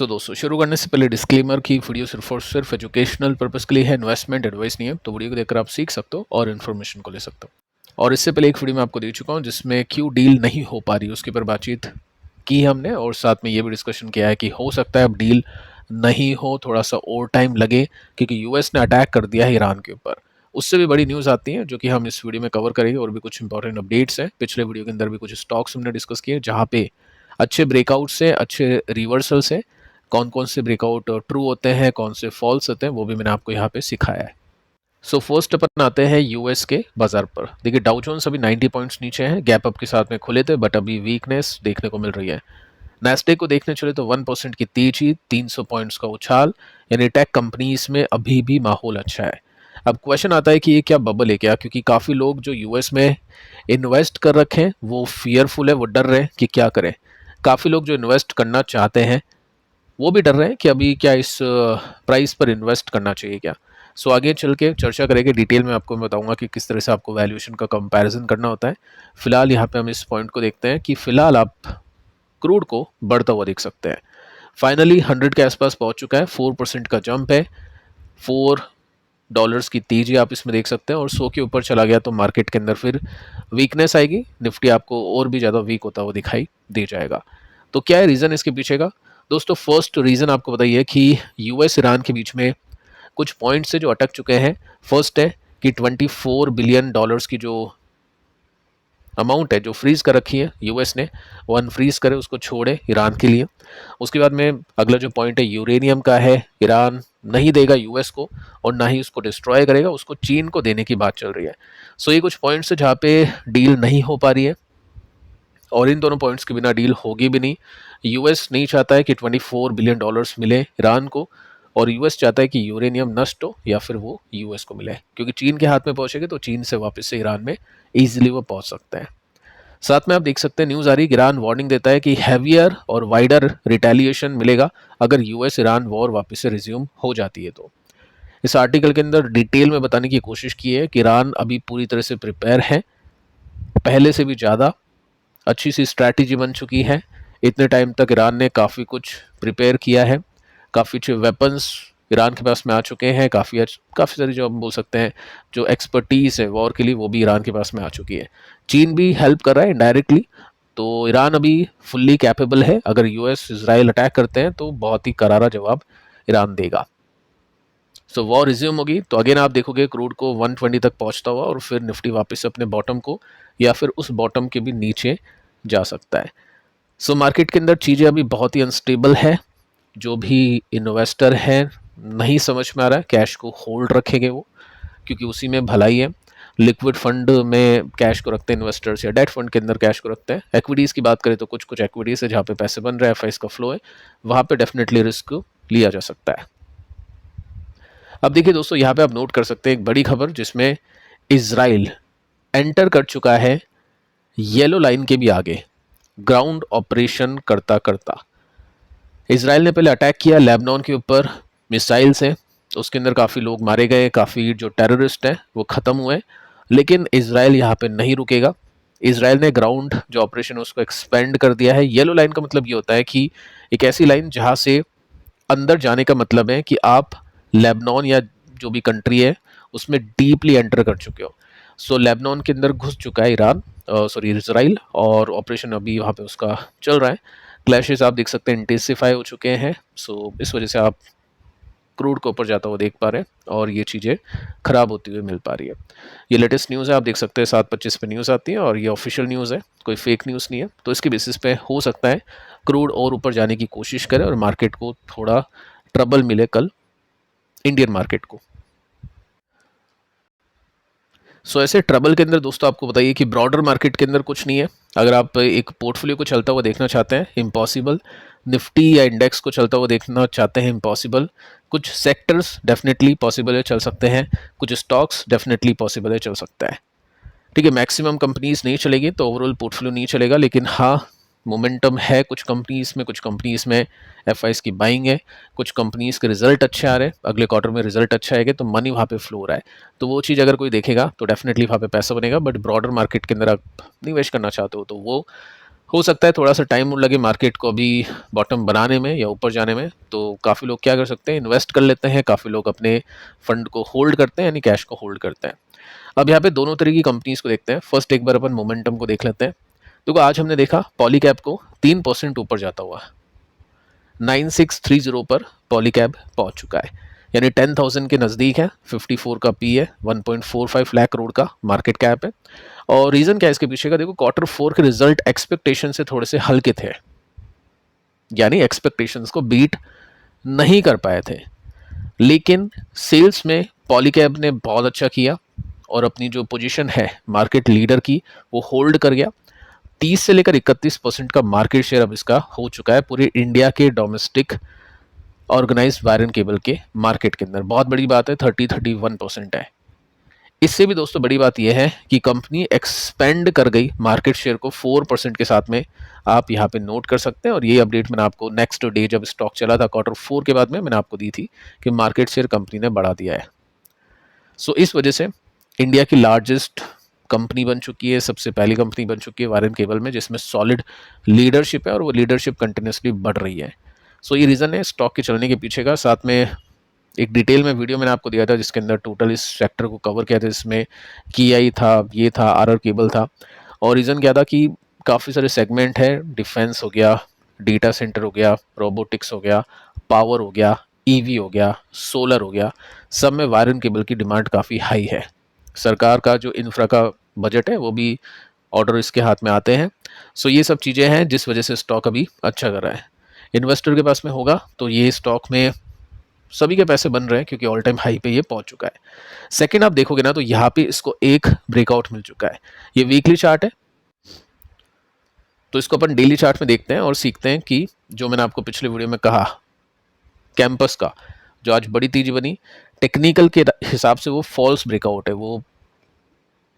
सो दोस्तों शुरू करने से पहले डिस्क्लेमर की वीडियो सिर्फ और सिर्फ एजुकेशनल पर्पस के लिए है, इन्वेस्टमेंट एडवाइस नहीं है। तो वीडियो को देखकर आप सीख सकते हो और इन्फॉर्मेशन को ले सकते हो। और इससे पहले एक वीडियो मैं आपको दे चुका हूँ जिसमें क्यों डील नहीं हो पा रही उसके ऊपर बातचीत की हमने, और साथ में ये भी डिस्कशन किया है कि हो सकता है अब डील नहीं हो, थोड़ा सा और टाइम लगे, क्योंकि यूएस ने अटैक कर दिया है ईरान के ऊपर। उससे भी बड़ी न्यूज़ आती है जो कि हम इस वीडियो में कवर करेंगे, और भी कुछ इंपॉर्टेंट अपडेट्स हैं। पिछले वीडियो के अंदर भी कुछ स्टॉक्स हमने डिस्कस किए जहाँ पे अच्छे ब्रेकआउट से, अच्छे रिवर्सल से, कौन कौन से ब्रेकआउट ट्रू होते हैं, कौन से फॉल्स होते हैं, वो भी मैंने आपको यहाँ पे सिखाया है। सो फर्स्ट अपन आते हैं यूएस के बाजार पर। देखिए डाउ जोन्स अभी 90 पॉइंट्स नीचे हैं, गैप अप के साथ में खुले थे, बट अभी वीकनेस देखने को मिल रही है। नैस्डैक को देखने चले तो 1% की तेजी, 300 पॉइंट्स का उछाल, यानी टेक कंपनीज में अभी भी माहौल अच्छा है। अब क्वेश्चन आता है कि ये क्या बबल है क्या, क्योंकि काफ़ी लोग जो यूएस में इन्वेस्ट कर रखे हैं वो फियरफुल है, वो डर रहे हैं कि क्या करें। काफ़ी लोग जो इन्वेस्ट करना चाहते हैं वो भी डर रहे हैं कि अभी क्या इस प्राइस पर इन्वेस्ट करना चाहिए क्या। सो आगे चल के चर्चा करेंगे डिटेल में, आपको मैं बताऊंगा कि किस तरह से आपको वैल्यूएशन का कंपैरिजन करना होता है। फिलहाल यहाँ पे हम इस पॉइंट को देखते हैं कि फिलहाल आप क्रूड को बढ़ता हुआ देख सकते हैं। फाइनली 100 के आसपास पहुंच चुका है, 4% का जंप है, $4 की तेजी आप इसमें देख सकते हैं, और 100 के ऊपर चला गया तो मार्केट के अंदर फिर वीकनेस आएगी, निफ्टी आपको और भी ज़्यादा वीक होता हुआ दिखाई दे जाएगा। तो क्या है रीज़न इसके पीछे का? दोस्तों फर्स्ट रीज़न आपको बताइए कि यूएस ईरान के बीच में कुछ पॉइंट्स से जो अटक चुके हैं। फर्स्ट है कि $24 बिलियन की जो अमाउंट है जो फ्रीज कर रखी है यूएस ने, वो अनफ्रीज करे, उसको छोड़े ईरान के लिए। उसके बाद में अगला जो पॉइंट है यूरेनियम का है, ईरान नहीं देगा यूएस को, और ना ही उसको डिस्ट्रॉय करेगा, उसको चीन को देने की बात चल रही है। सो ये कुछ पॉइंट्स है जहाँ पे डील नहीं हो पा रही है, और इन दोनों पॉइंट्स के बिना डील होगी भी नहीं। यूएस नहीं चाहता है कि $24 बिलियन मिले ईरान को, और यूएस चाहता है कि यूरेनियम नष्ट हो या फिर वो यूएस को मिले, क्योंकि चीन के हाथ में पहुंचेगा तो चीन से वापस से ईरान में ईजिली वो पहुंच सकते हैं। साथ में आप देख सकते हैं न्यूज़ आ रही है, ईरान वार्निंग देता है कि हैवियर और वाइडर रिटेलिएशन मिलेगा अगर यूएस ईरान वॉर वापस से रिज्यूम हो जाती है तो। इस आर्टिकल के अंदर डिटेल में बताने की कोशिश की है कि ईरान अभी पूरी तरह से प्रिपेयर है, पहले से भी ज़्यादा अच्छी सी स्ट्रैटेजी बन चुकी है। इतने टाइम तक ईरान ने काफ़ी कुछ प्रिपेयर किया है, काफ़ी अच्छे वेपन्स ईरान के पास में आ चुके हैं, काफ़ी सारी जो हम बोल सकते हैं जो एक्सपर्टीज़ है वॉर के लिए, वो भी ईरान के पास में आ चुकी है। चीन भी हेल्प कर रहा है इनडायरेक्टली। तो ईरान अभी फुल्ली कैपेबल है, अगर यूएस इजराइल अटैक करते हैं तो बहुत ही करारा जवाब ईरान देगा। सो वॉर रिज्यूम होगी तो अगेन आप देखोगे क्रूड को 120 तक पहुंचता हुआ, और फिर निफ्टी वापस अपने बॉटम को या फिर उस बॉटम के भी नीचे जा सकता है। सो मार्केट के अंदर चीज़ें अभी बहुत ही अनस्टेबल है। जो भी इन्वेस्टर है नहीं समझ में आ रहा है, कैश को होल्ड रखेंगे वो, क्योंकि उसी में भलाई है। लिक्विड फंड में कैश को रखते हैं इन्वेस्टर्स, या डेट फंड के अंदर कैश को रखते हैं। एक्विटीज़ की बात करें तो कुछ कुछ एक्विटीज़ है जहाँ पे पैसे बन रहे हैं, एफआईज का फ्लो है, वहाँ पे डेफिनेटली रिस्क लिया जा सकता है। अब देखिए दोस्तों, यहाँ पे आप नोट कर सकते हैं एक बड़ी खबर जिसमें इजराइल एंटर कर चुका है येलो लाइन के भी आगे, ग्राउंड ऑपरेशन करता करता। इजराइल ने पहले अटैक किया लेबनान के ऊपर मिसाइल से, तो उसके अंदर काफ़ी लोग मारे गए, काफ़ी जो टेररिस्ट हैं वो ख़त्म हुए। लेकिन इजराइल यहाँ पे नहीं रुकेगा। इजराइल ने ग्राउंड जो ऑपरेशन है उसको एक्सपेंड कर दिया है। येलो लाइन का मतलब ये होता है कि एक ऐसी लाइन जहाँ से अंदर जाने का मतलब है कि आप लेबनान या जो भी कंट्री है उसमें डीपली एंटर कर चुके हो। सो लेबनान के अंदर घुस चुका है इजराइल, और ऑपरेशन अभी वहाँ पे उसका चल रहा है। क्लैशेस आप देख सकते हैं इंटेंसिफाई हो चुके हैं। सो इस वजह से आप क्रूड को ऊपर जाता हुआ देख पा रहे हैं, और ये चीज़ें ख़राब होती हुई मिल पा रही है। ये लेटेस्ट न्यूज़ है, आप देख सकते हैं 7:25 पे न्यूज़ आती है, और ये ऑफिशियल न्यूज़ है, कोई फेक न्यूज़ नहीं है। तो इसके बेसिस पे हो सकता है क्रूड और ऊपर जाने की कोशिश करे और मार्केट को थोड़ा ट्रबल मिले कल इंडियन मार्केट को। सो ऐसे ट्रबल के अंदर दोस्तों आपको बताइए कि ब्रॉडर मार्केट के अंदर कुछ नहीं है। अगर आप एक पोर्टफोलियो को चलता हुआ देखना चाहते हैं, इम्पॉसिबल। निफ्टी या इंडेक्स को चलता हुआ देखना चाहते हैं, इम्पॉसिबल। कुछ सेक्टर्स डेफिनेटली पॉसिबल है, चल सकते हैं। कुछ स्टॉक्स डेफिनेटली पॉसिबल है, चल सकता है। ठीक है, मैक्सिमम कंपनीज नहीं चलेगी तो ओवरऑल पोर्टफोलियो नहीं चलेगा, लेकिन हाँ मोमेंटम है कुछ कंपनीज में एफ की बाइंग है। कुछ कंपनीज के रिजल्ट अच्छे आ रहे हैं, अगले क्वार्टर में रिजल्ट अच्छा आएगा तो मनी वहाँ पे फ्लो हो रहा है। तो वो चीज़ अगर कोई देखेगा तो डेफिनेटली वहाँ पे पैसा बनेगा। बट ब्रॉडर मार्केट के अंदर आप निवेश करना चाहते हो तो वो हो सकता है थोड़ा सा टाइम लगे मार्केट को अभी बॉटम बनाने में या ऊपर जाने में, तो काफ़ी लोग क्या कर सकते हैं, इन्वेस्ट कर लेते हैं, काफ़ी लोग अपने फंड को होल्ड करते हैं, यानी कैश को होल्ड करते हैं। अब यहाँ पे दोनों तरह की कंपनीज को देखते हैं। फर्स्ट एक बार अपन मोमेंटम को देख लेते हैं। देखो आज हमने देखा पॉलीकैब को 3% ऊपर जाता हुआ 9630 पर पॉलीकैब पहुंच चुका है, यानी 10,000 के नज़दीक है। 54 का पी है, 1.45 लाख करोड़ का मार्केट कैप है। और रीज़न क्या है इसके पीछे का, देखो क्वार्टर 4 के रिजल्ट एक्सपेक्टेशन से थोड़े से हल्के थे, यानी एक्सपेक्टेशंस को बीट नहीं कर पाए थे, लेकिन सेल्स में पॉलीकैब ने बहुत अच्छा किया और अपनी जो पोजीशन है मार्केट लीडर की वो होल्ड कर गया। 30 से लेकर 31% का मार्केट शेयर अब इसका हो चुका है पूरे इंडिया के domestic organised wire and cable के मार्केट के अंदर। बहुत बड़ी बात है, 31% है। इससे भी दोस्तों बड़ी बात यह है कि कंपनी एक्सपेंड कर गई मार्केट शेयर को 4% के साथ में, आप यहाँ पे नोट कर सकते हैं। और ये अपडेट मैंने आपको नेक्स्ट डे जब स्टॉक चला था क्वार्टर 4 के बाद में मैंने आपको दी थी कि मार्केट शेयर कंपनी ने बढ़ा दिया है। सो इस वजह से इंडिया की लार्जेस्ट कंपनी बन चुकी है, सबसे पहली कंपनी बन चुकी है वायर एंड केबल में जिसमें सॉलिड लीडरशिप है और वो लीडरशिप कंटिन्यूसली बढ़ रही है। सो ये रीज़न है स्टॉक के चलने के पीछे का। साथ में एक डिटेल में वीडियो मैंने आपको दिया था जिसके अंदर टोटल इस सेक्टर को कवर किया था, जिसमें KI था, ये था, RR केबल था। और रीज़न क्या था कि काफ़ी सारे सेगमेंट है, डिफेंस हो गया, डेटा सेंटर हो गया, रोबोटिक्स हो गया, पावर हो गया, EV हो गया, सोलर हो गया, सब में वायर एंड केबल की डिमांड काफ़ी हाई है। सरकार का जो इंफ्रा का बजट है वो भी ऑर्डर इसके हाथ में आते हैं। सो ये सब चीज़ें हैं जिस वजह से स्टॉक अभी अच्छा कर रहा है। इन्वेस्टर के पास में होगा तो ये स्टॉक में सभी के पैसे बन रहे हैं क्योंकि ऑल टाइम हाई पे ये पहुंच चुका है। सेकंड आप देखोगे ना तो यहाँ पे इसको एक ब्रेकआउट मिल चुका है। ये वीकली चार्ट है, तो इसको अपन डेली चार्ट में देखते हैं और सीखते हैं कि जो मैंने आपको पिछले वीडियो में कहा कैंपस का जो आज बड़ी तेजी बनी, टेक्निकल के हिसाब से वो फॉल्स ब्रेकआउट है, वो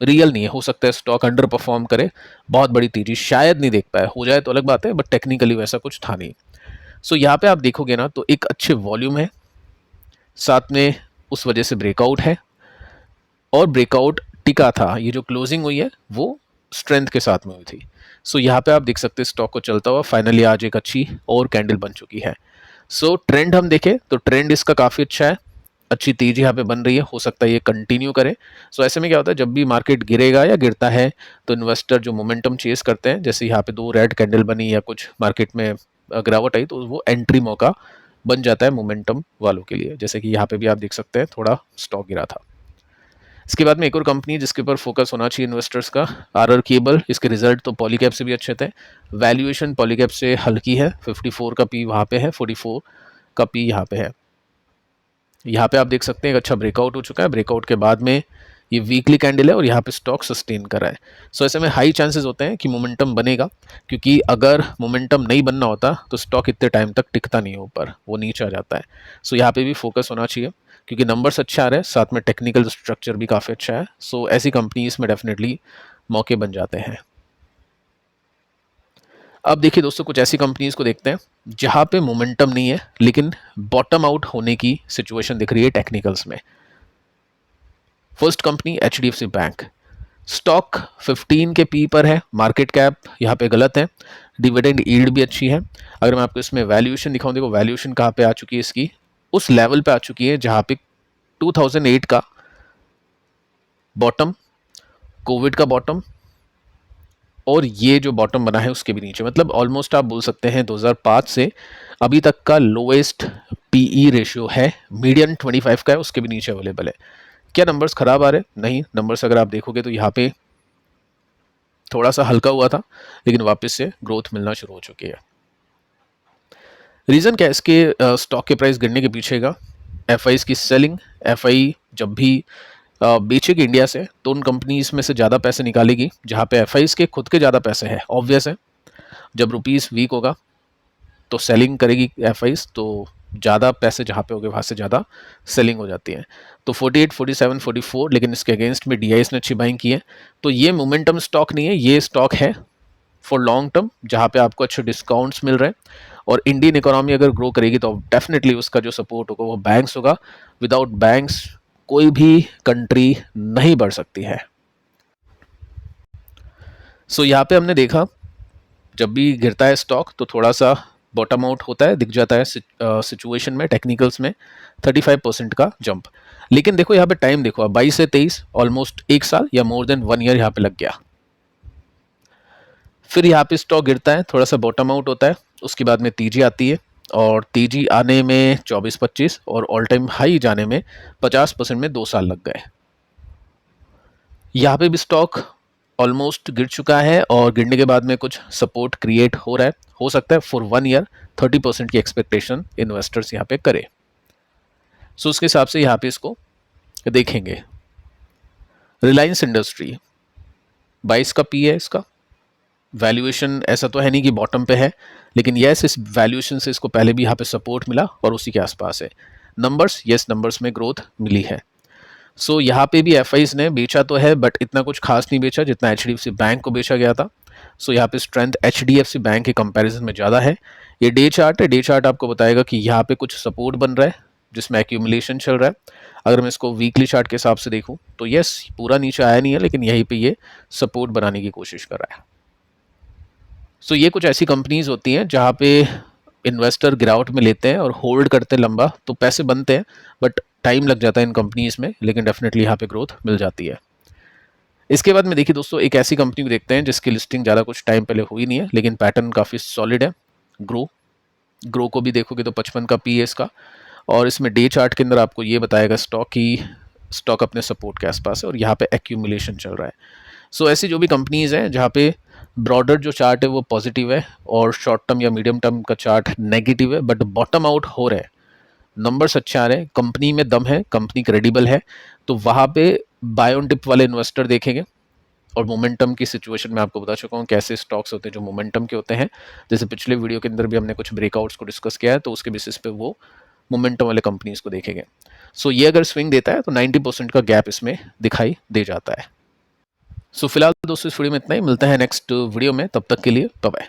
रियल नहीं है। हो सकता है स्टॉक अंडर परफॉर्म करे, बहुत बड़ी तेजी शायद नहीं देख पाए, हो जाए तो अलग बात है, बट टेक्निकली वैसा कुछ था नहीं। सो यहाँ पे आप देखोगे ना तो एक अच्छे वॉल्यूम है, साथ में उस वजह से ब्रेकआउट है और ब्रेकआउट टिका था। ये जो क्लोजिंग हुई है वो स्ट्रेंथ के साथ में हुई थी। सो यहाँ पे आप देख सकते हैं स्टॉक को चलता हुआ फाइनली आज एक अच्छी और कैंडल बन चुकी है। सो ट्रेंड हम देखें तो ट्रेंड इसका काफ़ी अच्छा है, अच्छी तेजी यहाँ पे बन रही है, हो सकता है ये कंटिन्यू करे। सो ऐसे में क्या होता है, जब भी मार्केट गिरेगा या गिरता है तो इन्वेस्टर जो मोमेंटम चेस करते हैं, जैसे यहाँ पे 2 रेड कैंडल बनी या कुछ मार्केट में गिरावट आई, तो वो एंट्री मौका बन जाता है मोमेंटम वालों के लिए। जैसे कि यहाँ पे भी आप देख सकते हैं थोड़ा स्टॉक गिरा था। इसके बाद में एक और कंपनी जिसके ऊपर फोकस होना चाहिए इन्वेस्टर्स का, RR केबल। इसके रिजल्ट तो पॉलीकैब से भी अच्छे थे, वैल्यूएशन पॉलीकैब से हल्की है, 54 का पी वहाँ पे है, 44 का पी यहाँ पे है। यहाँ पे आप देख सकते हैं एक अच्छा ब्रेकआउट हो चुका है, ब्रेकआउट के बाद में ये वीकली कैंडल है और यहाँ पे स्टॉक सस्टेन कर रहा है। सो ऐसे में हाई चांसेस होते हैं कि मोमेंटम बनेगा, क्योंकि अगर मोमेंटम नहीं बनना होता तो स्टॉक इतने टाइम तक टिकता नहीं है ऊपर, वो नीचे आ जाता है। सो यहाँ पे भी फोकस होना चाहिए क्योंकि नंबर्स अच्छे आ रहे हैं, साथ में टेक्निकल स्ट्रक्चर भी काफ़ी अच्छा है। सो ऐसी कंपनीज में डेफिनेटली मौके बन जाते हैं। अब देखिए दोस्तों, कुछ ऐसी कंपनीज को देखते हैं जहाँ पे मोमेंटम नहीं है लेकिन बॉटम आउट होने की सिचुएशन दिख रही है टेक्निकल्स में। First company HDFC bank, stock 15 के पी पर है, मार्केट कैप यहाँ पे गलत है, डिविडेंड यील्ड भी अच्छी है। अगर मैं आपको इसमें वैल्यूएशन दिखाऊं, देखो वैल्यूएशन कहाँ पे आ चुकी है इसकी, उस लेवल पे आ चुकी है जहाँ पे 2008 का बॉटम, कोविड का बॉटम और ये जो बॉटम बना है उसके भी नीचे, मतलब ऑलमोस्ट आप बोल सकते हैं 2005 से अभी तक का लोएस्ट PE रेशियो है, मीडियन 25 का है, उसके भी नीचे अवेलेबल है। क्या नंबर्स खराब आ रहे हैं? नहीं, नंबर्स अगर आप देखोगे तो यहाँ पे थोड़ा सा हल्का हुआ था लेकिन वापस से ग्रोथ मिलना शुरू हो चुकी है। रीज़न क्या है इसके स्टॉक के प्राइस गिरने के पीछे का? FIs की सेलिंग। FI जब भी बेचेगी इंडिया से तो उन कंपनीज में से ज़्यादा पैसे निकालेगी जहाँ पे FIs के खुद के ज़्यादा पैसे हैं, ऑब्वियस है। जब रुपीस वीक होगा तो सेलिंग करेगी FIs, तो ज़्यादा पैसे जहाँ पे होंगे वहाँ से ज़्यादा सेलिंग हो जाती है। तो 48, 47, 44, लेकिन इसके अगेंस्ट में DIs ने अच्छी बाइंग की है। तो ये मोमेंटम स्टॉक नहीं है, ये स्टॉक है फॉर लॉन्ग टर्म जहाँ पे आपको अच्छे डिस्काउंट्स मिल रहे हैं। और इंडियन इकोनॉमी अगर ग्रो करेगी तो डेफिनेटली उसका जो सपोर्ट होगा वो बैंक्स होगा। विदाउट बैंक्स कोई भी कंट्री नहीं बढ़ सकती है। सो यहाँ पे हमने देखा जब भी गिरता है स्टॉक तो थोड़ा सा बॉटम आउट होता है, दिख जाता है सिचुएशन में, टेक्निकल्स में 35% का जंप। लेकिन देखो यहाँ पे टाइम देखो, अब 22 से 23 ऑलमोस्ट 1 साल या मोर देन 1 ईयर यहाँ पे लग गया। फिर यहाँ पे स्टॉक गिरता है, थोड़ा सा बॉटम आउट होता है, उसके बाद में तेजी आती है और तेजी आने में 24-25 और ऑल टाइम हाई जाने में 50% में 2 साल लग गए। यहाँ पे भी स्टॉक ऑलमोस्ट गिर चुका है और गिरने के बाद में कुछ सपोर्ट क्रिएट हो रहा है, हो सकता है फॉर 1 ईयर 30% की एक्सपेक्टेशन इन्वेस्टर्स यहाँ पे करे। सो उसके हिसाब से यहाँ पे इसको देखेंगे। रिलायंस इंडस्ट्री 22 का पी है इसका, वैल्यूएशन ऐसा तो है नहीं कि बॉटम पे है, लेकिन यस इस वैल्यूएशन से इसको पहले भी यहाँ पे सपोर्ट मिला और उसी के आसपास है। नंबर्स, यस नंबर्स में ग्रोथ मिली है। सो यहाँ पे भी एफ ने बेचा तो है बट इतना कुछ खास नहीं बेचा जितना एच बैंक को बेचा गया था। सो यहाँ पे स्ट्रेंथ एच बैंक के कंपैरिजन में ज़्यादा है। ये डे चार्ट है, डे चार्ट आपको बताएगा कि यहाँ पे कुछ सपोर्ट बन रहा है जिसमें एक्यूमुलेशन चल रहा है। अगर मैं इसको वीकली चार्ट के हिसाब से देखूँ तो यस पूरा नीचे आया नहीं है, लेकिन यहीं पे ये सपोर्ट बनाने की कोशिश कर रहा है। सो ये कुछ ऐसी कंपनीज होती हैं जहाँ पे इन्वेस्टर गिरावट में लेते हैं और होल्ड करते हैं लंबा, तो पैसे बनते हैं बट टाइम लग जाता है इन कंपनीज में, लेकिन डेफिनेटली यहाँ पे ग्रोथ मिल जाती है। इसके बाद में देखिए दोस्तों, एक ऐसी कंपनी को देखते हैं जिसकी लिस्टिंग ज़्यादा कुछ टाइम पहले हुई नहीं है, लेकिन पैटर्न काफ़ी सॉलिड है। ग्रो को भी देखोगे तो 55 का पी है इसका, और इसमें डे चार्ट के अंदर आपको ये बताएगा स्टॉक अपने सपोर्ट के आसपास है और यहाँ पे एक्यूमुलेशन चल रहा है। सो ऐसी जो भी कंपनीज हैं जहाँ पे ब्रॉडर जो चार्ट है वो पॉजिटिव है और शॉर्ट टर्म या मीडियम टर्म का चार्ट नेगेटिव है बट बॉटम आउट हो रहा है, नंबर्स अच्छे आ रहे हैं, कंपनी में दम है, कंपनी क्रेडिबल है, तो वहाँ पे बाय ऑन डिप वाले इन्वेस्टर देखेंगे। और मोमेंटम की सिचुएशन में आपको बता चुका हूँ कैसे स्टॉक्स होते हैं जो मोमेंटम के होते हैं, जैसे पिछले वीडियो के अंदर भी हमने कुछ ब्रेकआउट्स को डिस्कस किया है, तो उसके बेसिस पे वो मोमेंटम वाले कंपनीज को देखेंगे। सो ये अगर स्विंग देता है तो 90% का गैप इसमें दिखाई दे जाता है। सो फिलहाल दोस्तों इस वीडियो में इतना ही, मिलता है नेक्स्ट वीडियो में, तब तक के लिए बाय बाय।